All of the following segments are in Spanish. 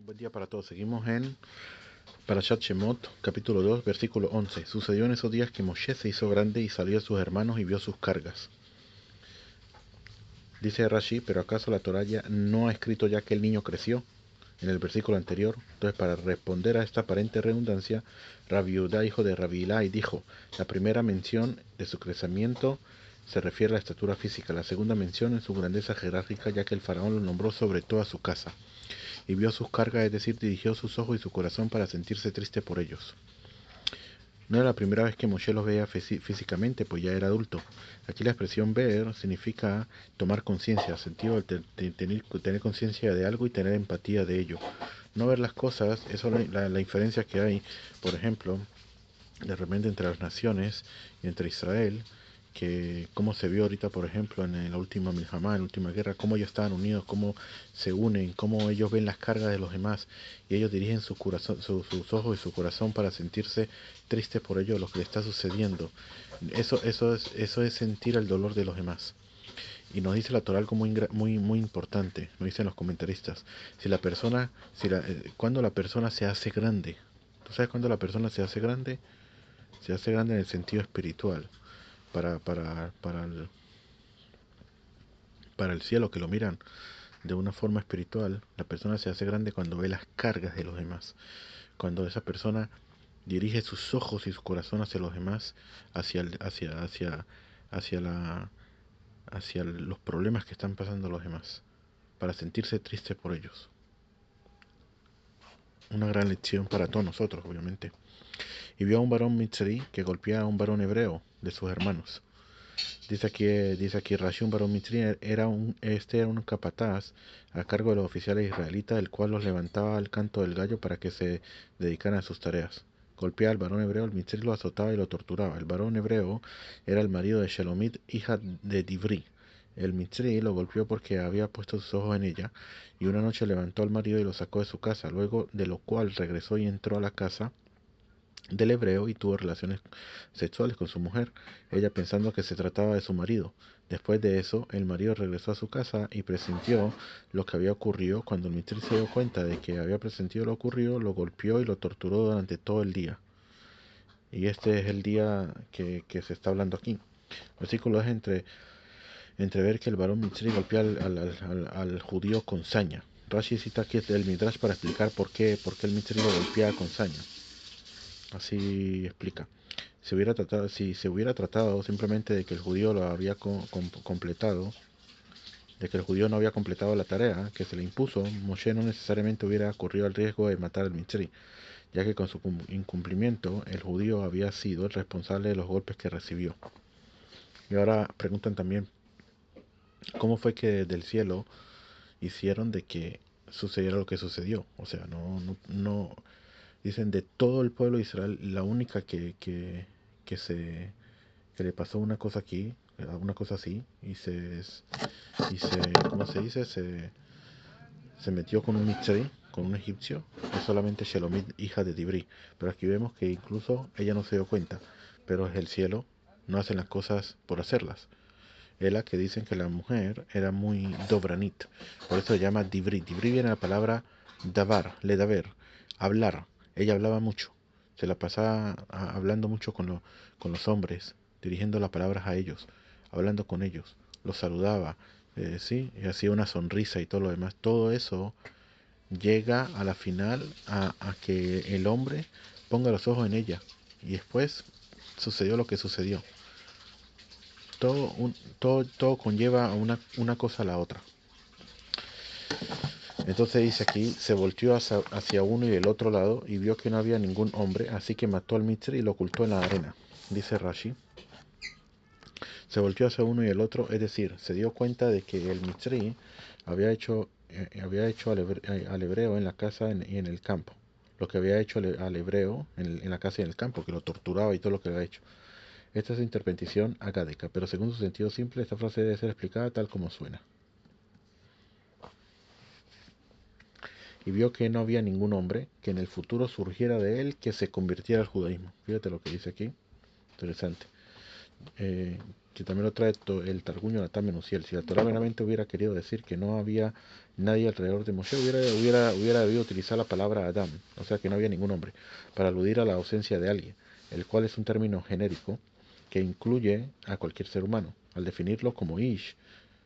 Buen día para todos. Seguimos en Parashat Shemot, capítulo 2, versículo 11. Sucedió en esos días que Moshe se hizo grande y salió a sus hermanos y vio sus cargas. Dice Rashi, pero ¿acaso la Torá ya no ha escrito ya que el niño creció? En el versículo anterior. Entonces, para responder a esta aparente redundancia, Rabbi Yehuda, hijo de Rabbi Ilai, dijo, la primera mención de su crecimiento se refiere a la estatura física, la segunda mención en su grandeza jerárquica, ya que el faraón lo nombró sobre toda su casa. Y vio sus cargas, es decir, dirigió sus ojos y su corazón para sentirse triste por ellos. No era la primera vez que Moshe los veía físicamente, pues ya era adulto. Aquí la expresión ver significa tomar conciencia, sentido de tener conciencia de algo y tener empatía de ello. No ver las cosas, eso es la diferencia que hay, por ejemplo, de repente entre las naciones y entre Israel, que cómo se vio ahorita, por ejemplo, en la última Milhamá, en la última guerra, cómo ellos estaban unidos, cómo se unen, cómo ellos ven las cargas de los demás y ellos dirigen su corazón, sus ojos y su corazón para sentirse tristes por ello, lo que le está sucediendo. Eso es sentir el dolor de los demás. Y nos dice la Torah algo muy importante, nos dicen los comentaristas. Si la persona, cuando la persona se hace grande, ¿tú sabes cuándo la persona se hace grande? Se hace grande en el sentido espiritual, para, para, para, el, para el cielo, que lo miran de una forma espiritual. La persona se hace grande cuando ve las cargas de los demás, cuando esa persona dirige sus ojos y su corazón hacia los demás, hacia la, hacia los problemas que están pasando los demás, para sentirse triste por ellos. Una gran lección para todos nosotros, obviamente. Y vio a un varón mitzri que golpeaba a un varón hebreo de sus hermanos. Dice aquí Rashi, un varón mitri, era un capataz a cargo de los oficiales israelitas, el cual los levantaba al canto del gallo para que se dedicaran a sus tareas. Golpeaba al varón hebreo, el mitri lo azotaba y lo torturaba. El varón hebreo era el marido de Shelomit, hija de Divri. El mitri lo golpeó porque había puesto sus ojos en ella, y una noche levantó al marido y lo sacó de su casa, luego de lo cual regresó y entró a la casa del hebreo y tuvo relaciones sexuales con su mujer, ella pensando que se trataba de su marido. Después de eso, el marido regresó a su casa y presintió lo que había ocurrido. Cuando el mister se dio cuenta de que había presentido lo ocurrido, lo golpeó y lo torturó durante todo el día. Y este es el día que se está hablando aquí. El versículo es entre ver que el varón Mitzri golpea al judío con saña. Rashi cita aquí el Midrash para explicar por qué el Mitzri lo golpea con saña. Así explica. Si se hubiera tratado simplemente de que el judío lo había completado, de que el judío no había completado la tarea que se le impuso, Moshe no necesariamente hubiera corrido el riesgo de matar al Mitzri, ya que con su incumplimiento el judío había sido el responsable de los golpes que recibió. Y ahora preguntan también, ¿cómo fue que desde el cielo hicieron de que sucediera lo que sucedió? O sea, no dicen de todo el pueblo de Israel, la única que se que le pasó una cosa aquí, una cosa así, ¿cómo se dice? Se metió con un mitzri, con un egipcio, es solamente Shelomit, hija de Dibri. Pero aquí vemos que incluso ella no se dio cuenta, pero es el cielo, no hacen las cosas por hacerlas. Es la que dicen que la mujer era muy dobranit, por eso se llama Dibri. Dibri viene de la palabra davar, ledaver, hablar. Ella hablaba mucho, se la pasaba hablando mucho con los hombres, dirigiendo las palabras a ellos, hablando con ellos, los saludaba, sí, y hacía una sonrisa y todo lo demás. Todo eso llega a la final a que el hombre ponga los ojos en ella, y después sucedió lo que sucedió. Todo conlleva a una cosa a la otra. Entonces dice aquí, se volteó hacia uno y el otro lado y vio que no había ningún hombre, así que mató al Mitzri y lo ocultó en la arena. Dice Rashi, se volteó hacia uno y el otro, es decir, se dio cuenta de que el Mitzri había hecho al hebreo en la casa y en el campo. Lo que había hecho al hebreo en la casa y en el campo, que lo torturaba y todo lo que había hecho. Esta es su interpretación agádica, pero según su sentido simple, esta frase debe ser explicada tal como suena. Y vio que no había ningún hombre que en el futuro surgiera de él que se convirtiera al judaísmo. Fíjate lo que dice aquí, interesante. Eh, que también lo trae el Targum Yonatan Ben Uziel. Si la Torah verdaderamente hubiera querido decir que no había nadie alrededor de Moshe, hubiera debido utilizar la palabra Adam, o sea que no había ningún hombre, para aludir a la ausencia de alguien, el cual es un término genérico que incluye a cualquier ser humano. Al definirlo como Ish,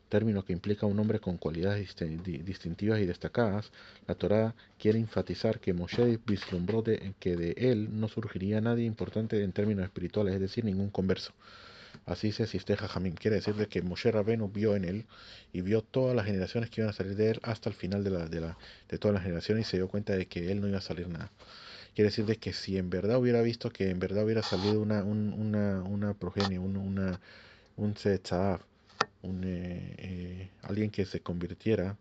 término que implica un hombre con cualidades distintivas y destacadas, la Torá quiere enfatizar que Moshe vislumbró que de él no surgiría nadie importante en términos espirituales, es decir, ningún converso. Así se asiste Jajamín. Quiere decir de que Moshe Rabbeinu vio en él y vio todas las generaciones que iban a salir de él hasta el final de todas las generaciones y se dio cuenta de que él no iba a salir nada. Quiere decir de que si en verdad hubiera visto que en verdad hubiera salido una progenie, un Tzetzaf, alguien que se convirtiera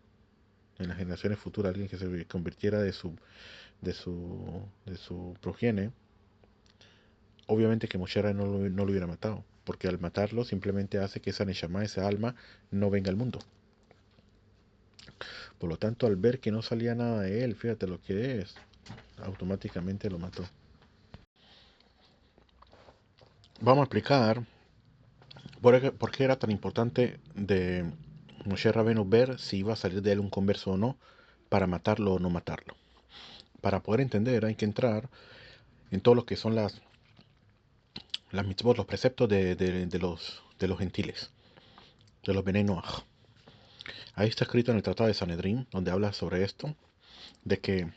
en las generaciones futuras, alguien que se convirtiera de su progenie, obviamente que Moshe no lo hubiera matado, porque al matarlo simplemente hace que esa Neshama, esa alma, no venga al mundo. Por lo tanto, al ver que no salía nada de él, fíjate lo que es, automáticamente lo mató. Vamos a explicar por qué era tan importante de Moshe Rabbeinu ver si iba a salir de él un converso o no, para matarlo o no matarlo. Para poder entender hay que entrar en todo lo que son las mitzvot, los preceptos de los gentiles, de los Benei Noach. Ahí está escrito en el Tratado de Sanedrín, donde habla sobre esto, de que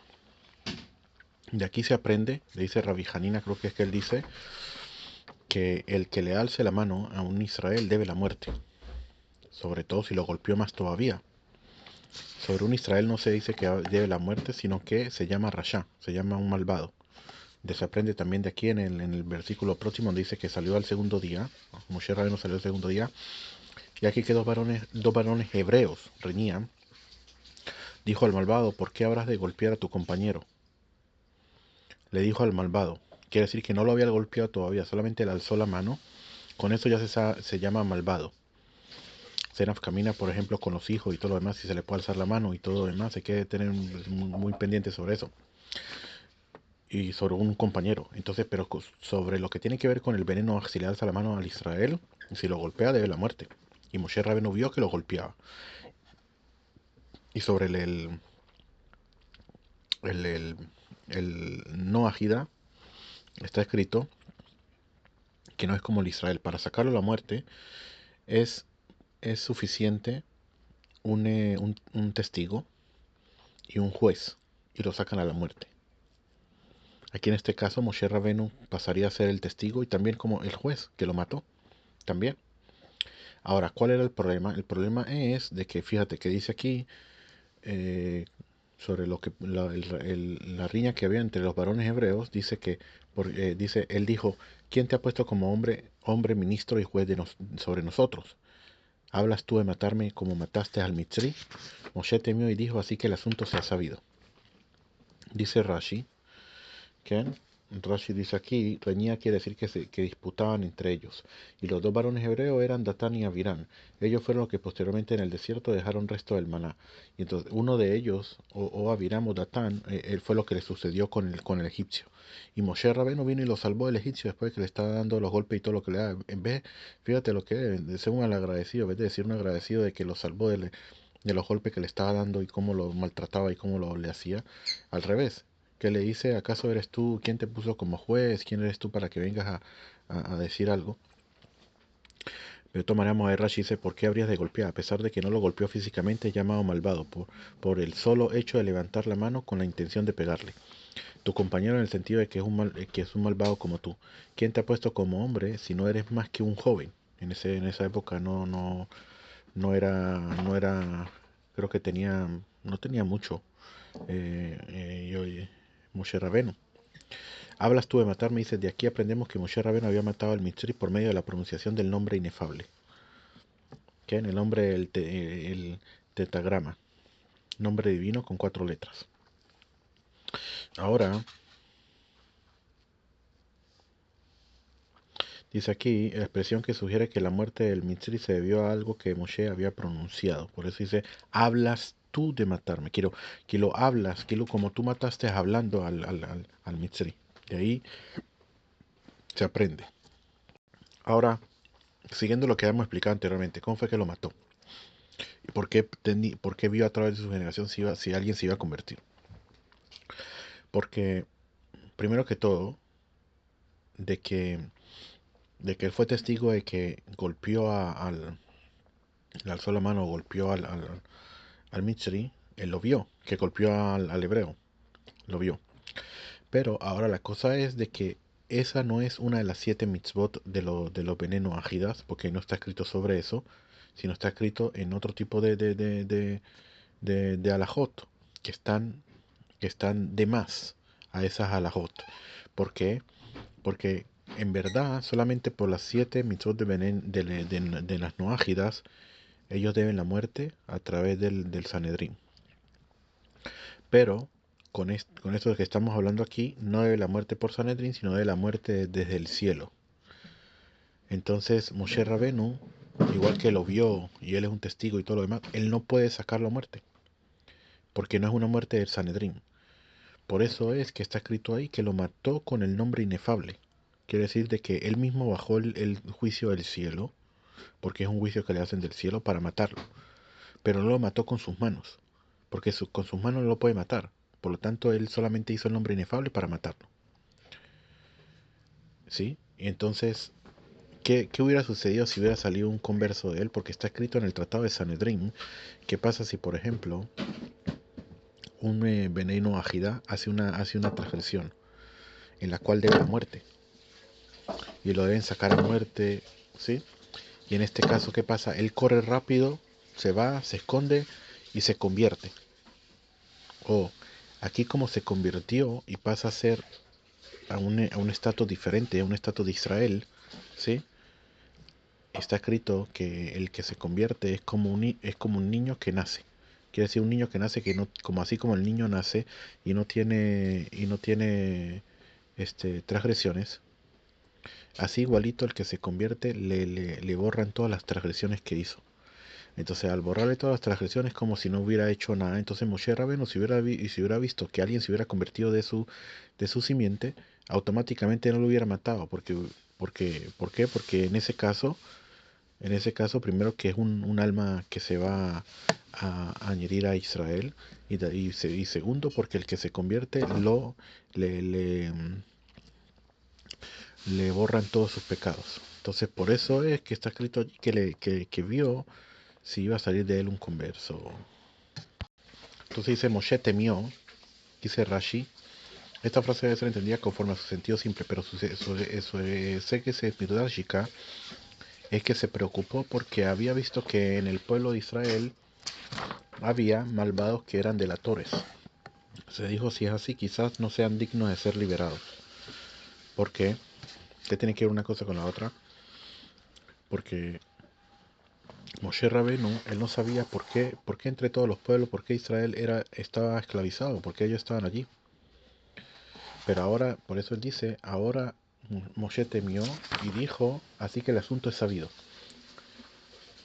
de aquí se aprende, le dice Rabbi Hanina, creo que es que él dice, que el que le alce la mano a un Israel debe la muerte, sobre todo si lo golpeó más todavía. Sobre un Israel no se dice que debe la muerte, sino que se llama Rasha, se llama un malvado. Se aprende también de aquí en el versículo próximo, donde dice que salió al segundo día, Moshe Rabbeinu salió al segundo día, y aquí que dos varones hebreos reñían. Dijo al malvado: ¿por qué habrás de golpear a tu compañero? Le dijo al malvado. Quiere decir que no lo había golpeado todavía, solamente le alzó la mano. Con eso ya se llama malvado. Seraf camina, por ejemplo, con los hijos y todo lo demás, si se le puede alzar la mano y todo lo demás, hay que tener muy pendiente sobre eso. Y sobre un compañero. Entonces, pero sobre lo que tiene que ver con el veneno, si le alza la mano al Israel, si lo golpea, debe la muerte. Y Moshe Rabbeinu vio que lo golpeaba. Y sobre el no ajida, está escrito que no es como el Israel. Para sacarlo a la muerte es, es suficiente un testigo y un juez, y lo sacan a la muerte. Aquí en este caso Moshe Rabbeinu pasaría a ser el testigo y también como el juez que lo mató, también. Ahora, ¿cuál era el problema? El problema es de que, fíjate que dice aquí, eh, sobre lo que la riña que había entre los varones hebreos, dice que, dice, él dijo: ¿quién te ha puesto como hombre ministro y juez sobre nosotros? ¿Hablas tú de matarme como mataste al Mitzri? Moshe temió y dijo: así que el asunto se ha sabido. Dice Rashi, que Rashi dice aquí, reñía quiere decir que disputaban entre ellos. Y los dos varones hebreos eran Datán y Abirán. Ellos fueron los que posteriormente en el desierto dejaron resto del maná. Y entonces uno de ellos, o Abirán o Datán, él fue lo que le sucedió con el egipcio. Y Moshe Rabbeinu vino y lo salvó del egipcio después que le estaba dando los golpes y todo lo que le da. En vez, fíjate lo que es, de ser un agradecido, en vez de decir un agradecido de que lo salvó de los golpes que le estaba dando y cómo lo maltrataba y cómo le hacía, al revés, que le dice: ¿acaso eres tú? ¿Quién te puso como juez? ¿Quién eres tú para que vengas a decir algo? Pero de todas maneras, Rashi dice: ¿por qué habrías de golpear? A pesar de que no lo golpeó físicamente, es llamado malvado por el solo hecho de levantar la mano con la intención de pegarle. Tu compañero, en el sentido de que es un malvado como tú. ¿Quién te ha puesto como hombre si no eres más que un joven? En esa época no era, creo que no tenía mucho, Moshe Rabbeinu. Hablas tú de matarme, dices: de aquí aprendemos que Moshe Rabbeinu había matado al Mitzri por medio de la pronunciación del nombre inefable, que en el nombre el tetagrama, nombre divino con 4 letras. Ahora, dice aquí la expresión que sugiere que la muerte del Mitzri se debió a algo que Moshe había pronunciado. Por eso dice: hablas tú de matarme. Quiero hablas, quiero como tú mataste hablando al Mitzri. De ahí se aprende. Ahora, siguiendo lo que habíamos explicado anteriormente, ¿cómo fue que lo mató? ¿Y por qué vio a través de su generación si alguien se iba a convertir? Porque, primero que todo, de que, de que él fue testigo de que golpeó le alzó la mano, golpeó al Mitzri, él lo vio, que golpeó al hebreo, lo vio. Pero ahora la cosa es de que esa no es una de las 7 mitzvot de los veneno ajidas, porque no está escrito sobre eso, sino está escrito en otro tipo de alajot, que están, que están de más a esas alajot. ¿Por qué? Porque en verdad, solamente por las 7 mitzvot de las no ágidas, ellos deben la muerte a través del Sanedrín. Pero con esto que estamos hablando aquí, no debe la muerte por Sanedrín, sino de la muerte desde el cielo. Entonces Moshe Rabenu, igual que lo vio y él es un testigo y todo lo demás, él no puede sacar la muerte, porque no es una muerte del Sanedrín. Por eso es que está escrito ahí que lo mató con el nombre inefable. Quiere decir de que él mismo bajó el juicio del cielo, porque es un juicio que le hacen del cielo para matarlo. Pero no lo mató con sus manos, porque con sus manos no lo puede matar. Por lo tanto, él solamente hizo el nombre inefable para matarlo. ¿Sí? Y entonces, ¿qué hubiera sucedido si hubiera salido un converso de él? Porque está escrito en el Tratado de Sanedrín. ¿Qué pasa si, por ejemplo, un veneno ajida hace una transgresión en la cual debe la muerte? Y lo deben sacar a muerte, ¿sí? Y en este caso, ¿qué pasa? Él corre rápido, se va, se esconde y se convierte. O aquí como se convirtió y pasa a ser a un estatus diferente, a un estatus de Israel, ¿sí? Está escrito que el que se convierte es como un niño que nace. Quiere decir un niño que nace que no, como así como el niño nace y no tiene transgresiones, así igualito el que se convierte le borran todas las transgresiones que hizo. Entonces, al borrarle todas las transgresiones, como si no hubiera hecho nada, entonces Moshe Rabbeinu, si hubiera visto que alguien se hubiera convertido de su simiente, automáticamente no lo hubiera matado. ¿Por qué? Porque en ese caso, primero que es un alma que se va a añadir a Israel, y segundo, porque el que se convierte le, le, mm, le borran todos sus pecados. Entonces, por eso es que está escrito allí que vio si iba a salir de él un converso. Entonces dice Moshe temió, dice Rashi. Esta frase debe ser entendida conforme a su sentido simple, pero sé que se midrashika es que se preocupó porque había visto que en el pueblo de Israel había malvados que eran delatores. Se dijo, si es así, quizás no sean dignos de ser liberados. ¿Por qué? ¿Qué tiene que ver una cosa con la otra? Porque Moshe Rabenu, él no sabía por qué entre todos los pueblos, por qué Israel estaba esclavizado, por qué ellos estaban allí. Pero ahora, por eso él dice, ahora Moshe temió y dijo, así que el asunto es sabido.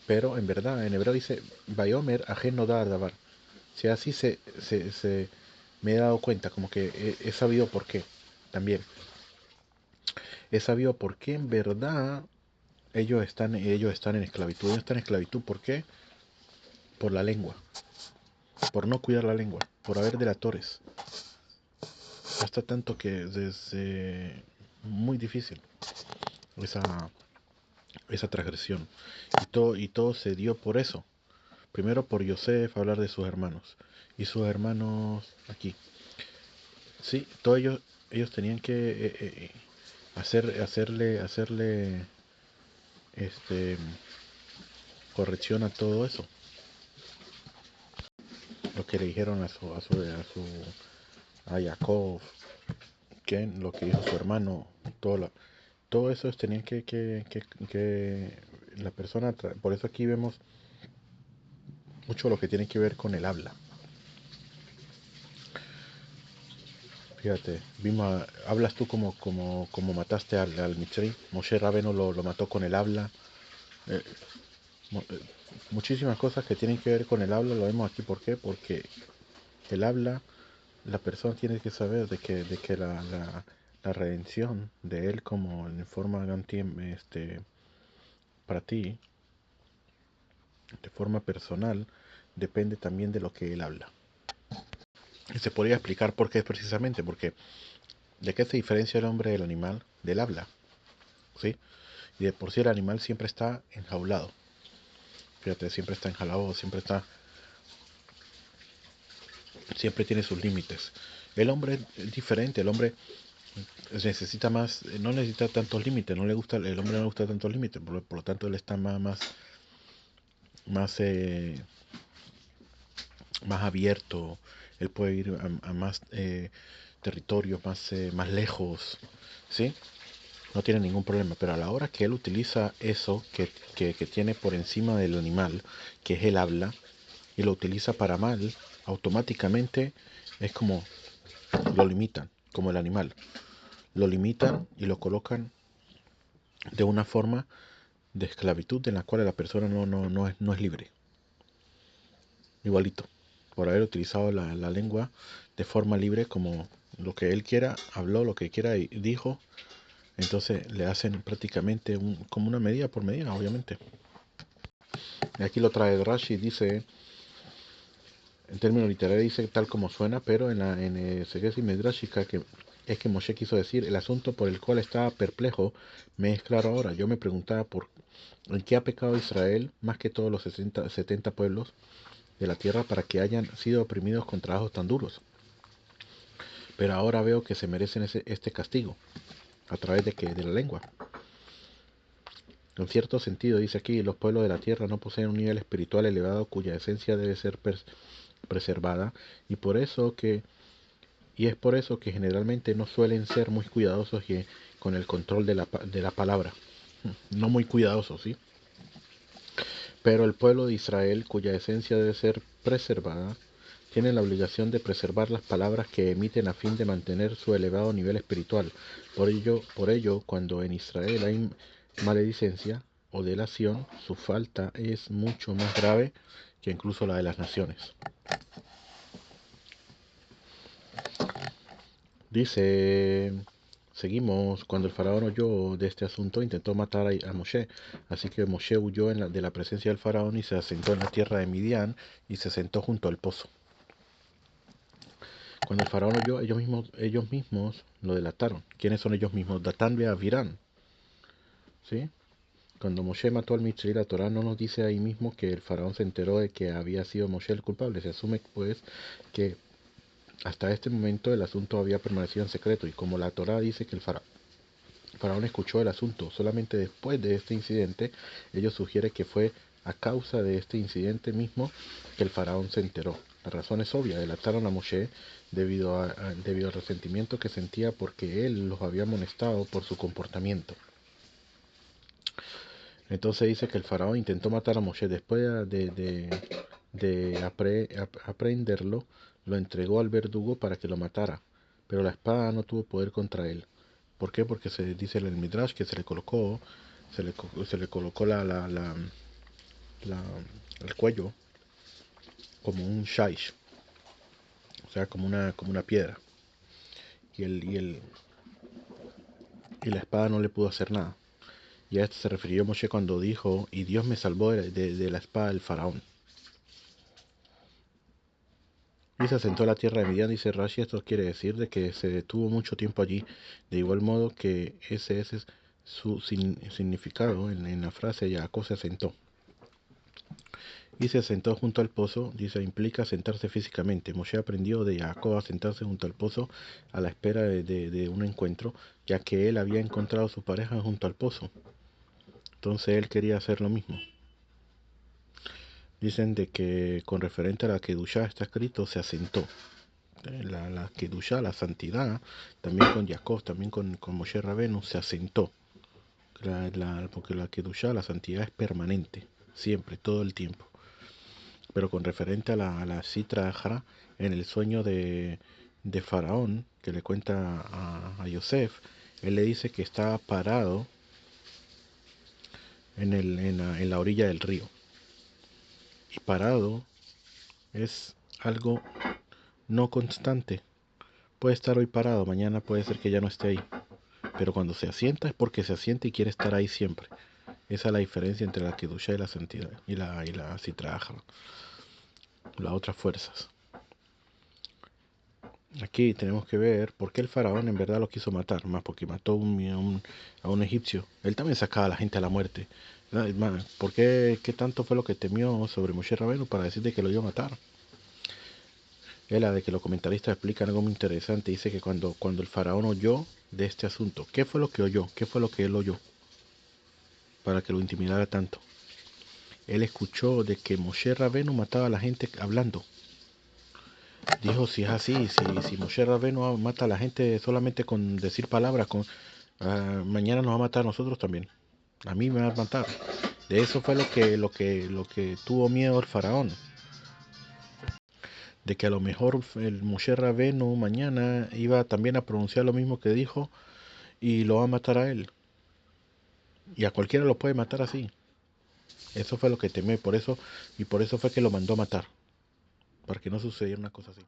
Pero en verdad, en hebreo dice, Bayomer ajen no da davar. Si así me he dado cuenta, como que he sabido por qué también. He sabido por qué en verdad ellos están en esclavitud. Ellos están en esclavitud, ¿por qué? Por la lengua, por no cuidar la lengua, por haber delatores. Hasta tanto que desde muy difícil esa, esa transgresión. Y todo se dio por eso. Primero por Yosef hablar de sus hermanos. Y sus hermanos aquí. Sí, todos ellos tenían que hacerle este, corrección a todo eso. Lo que le dijeron a Jacob, lo que dijo su hermano, todo eso tenían que la persona, por eso aquí vemos mucho lo que tiene que ver con el habla. Fíjate, hablas tú como mataste al Mitzri. Moshe Rabeno lo mató con el habla. Eh, eh, muchísimas cosas que tienen que ver con el habla lo vemos aquí. ¿Por qué? Porque el habla, la persona tiene que saber de que la redención de él como en forma de para ti, de forma personal, depende también de lo que él habla. Y se podría explicar por qué es precisamente, porque ¿de qué se diferencia el hombre del animal? Del habla, ¿sí? Y de por sí el animal siempre está enjaulado. Fíjate, siempre está enjaulado, siempre tiene sus límites. El hombre es diferente, el hombre necesita más, no necesita tantos límites, no le gusta, el hombre no le gusta tantos límites, por lo tanto él está más, más abierto, él puede ir a más territorios, más lejos, ¿sí? No tiene ningún problema, pero a la hora que él utiliza eso que tiene por encima del animal, que es el habla, y lo utiliza para mal, automáticamente es como lo limitan, como el animal. Lo limitan y lo colocan de una forma de esclavitud en la cual la persona no es libre. Igualito, por haber utilizado la lengua de forma libre como lo que él quiera, habló lo que quiera y dijo, entonces le hacen prácticamente como una medida por medida, obviamente. Y aquí lo trae Rashi, dice, en términos literarios dice tal como suena, pero en Segesi Midrashika que es que Moshe quiso decir, el asunto por el cual estaba perplejo me es claro ahora. Yo me preguntaba en qué ha pecado Israel más que todos los 70 pueblos de la tierra para que hayan sido oprimidos con trabajos tan duros. Pero ahora veo que se merecen este castigo a través de la lengua. En cierto sentido, dice aquí, los pueblos de la tierra no poseen un nivel espiritual elevado cuya esencia debe ser preservada y es por eso que generalmente no suelen ser muy cuidadosos con el control de la palabra. No muy cuidadosos, ¿sí? Pero el pueblo de Israel, cuya esencia debe ser preservada, tiene la obligación de preservar las palabras que emiten a fin de mantener su elevado nivel espiritual. Por ello, cuando en Israel hay maledicencia o delación, su falta es mucho más grave que incluso la de las naciones. Dice, seguimos, cuando el faraón oyó de este asunto, intentó matar a Moshe. Así que Moshe huyó de la presencia del faraón y se asentó en la tierra de Midian y se sentó junto al pozo. Cuando el faraón oyó, ellos mismos lo delataron. ¿Quiénes son ellos mismos? Datán y Avirán. ¿Sí? Cuando Moshe mató al Mitzri, la Torah no nos dice ahí mismo que el faraón se enteró de que había sido Moshe el culpable. Se asume pues que hasta este momento el asunto había permanecido en secreto y como la Torah dice que el faraón escuchó el asunto solamente después de este incidente, ellos sugieren que fue a causa de este incidente mismo que el faraón se enteró. La razón es obvia, delataron a Moshe debido al resentimiento que sentía porque él los había amonestado por su comportamiento. Entonces dice que el faraón intentó matar a Moshe después de aprehenderlo, lo entregó al verdugo para que lo matara, pero la espada no tuvo poder contra él. ¿Por qué? Porque se dice en el Midrash que se le colocó la- el cuello como un shaish, o sea, como una piedra, y, el, y, el, y la espada no le pudo hacer nada. Y a esto se refirió Moshe cuando dijo, y Dios me salvó de la espada del faraón. Y se asentó a la tierra de Midian, dice Rashi, esto quiere decir de que se detuvo mucho tiempo allí, de igual modo que ese es su significado en la frase Jacob se asentó. Y se sentó junto al pozo, dice, implica sentarse físicamente. Moshe aprendió de Jacob a sentarse junto al pozo a la espera de un encuentro, ya que él había encontrado a su pareja junto al pozo. Entonces él quería hacer lo mismo. Dicen de que con referente a la Kedushá está escrito, se asentó. La Kedushá, la santidad, también con Jacob, también con Moshe Rabenu, se asentó. Porque la Kedushá, la santidad es permanente, siempre, todo el tiempo. Pero con referente a la Sitra Ahra, en el sueño de Faraón, que le cuenta a Yosef, él le dice que estaba parado en la orilla del río. Y parado es algo no constante. Puede estar hoy parado, mañana puede ser que ya no esté ahí. Pero cuando se asienta es porque se asienta y quiere estar ahí siempre. Esa es la diferencia entre la Kedusha y la santidad, y la Sitra Achra, las otras fuerzas. Aquí tenemos que ver por qué el faraón en verdad lo quiso matar, más porque mató a un egipcio. Él también sacaba a la gente a la muerte. ¿Por qué tanto fue lo que temió sobre Moshe Rabenu para decirle que lo iba a matar? Es la de que los comentaristas explican algo muy interesante. Dice que cuando el faraón oyó de este asunto, ¿qué fue lo que oyó? ¿Qué fue lo que él oyó para que lo intimidara tanto? Él escuchó de que Moshe Rabenu mataba a la gente hablando. Dijo, si es así, si Moshe Rabenu mata a la gente solamente con decir palabras, mañana nos va a matar a nosotros también. A mí me va a matar. De eso fue lo que tuvo miedo el faraón. De que a lo mejor el Moshe Rabenu mañana iba también a pronunciar lo mismo que dijo y lo va a matar a él. Y a cualquiera lo puede matar así. Eso fue lo que temió y por eso fue que lo mandó a matar. Para que no sucediera una cosa así.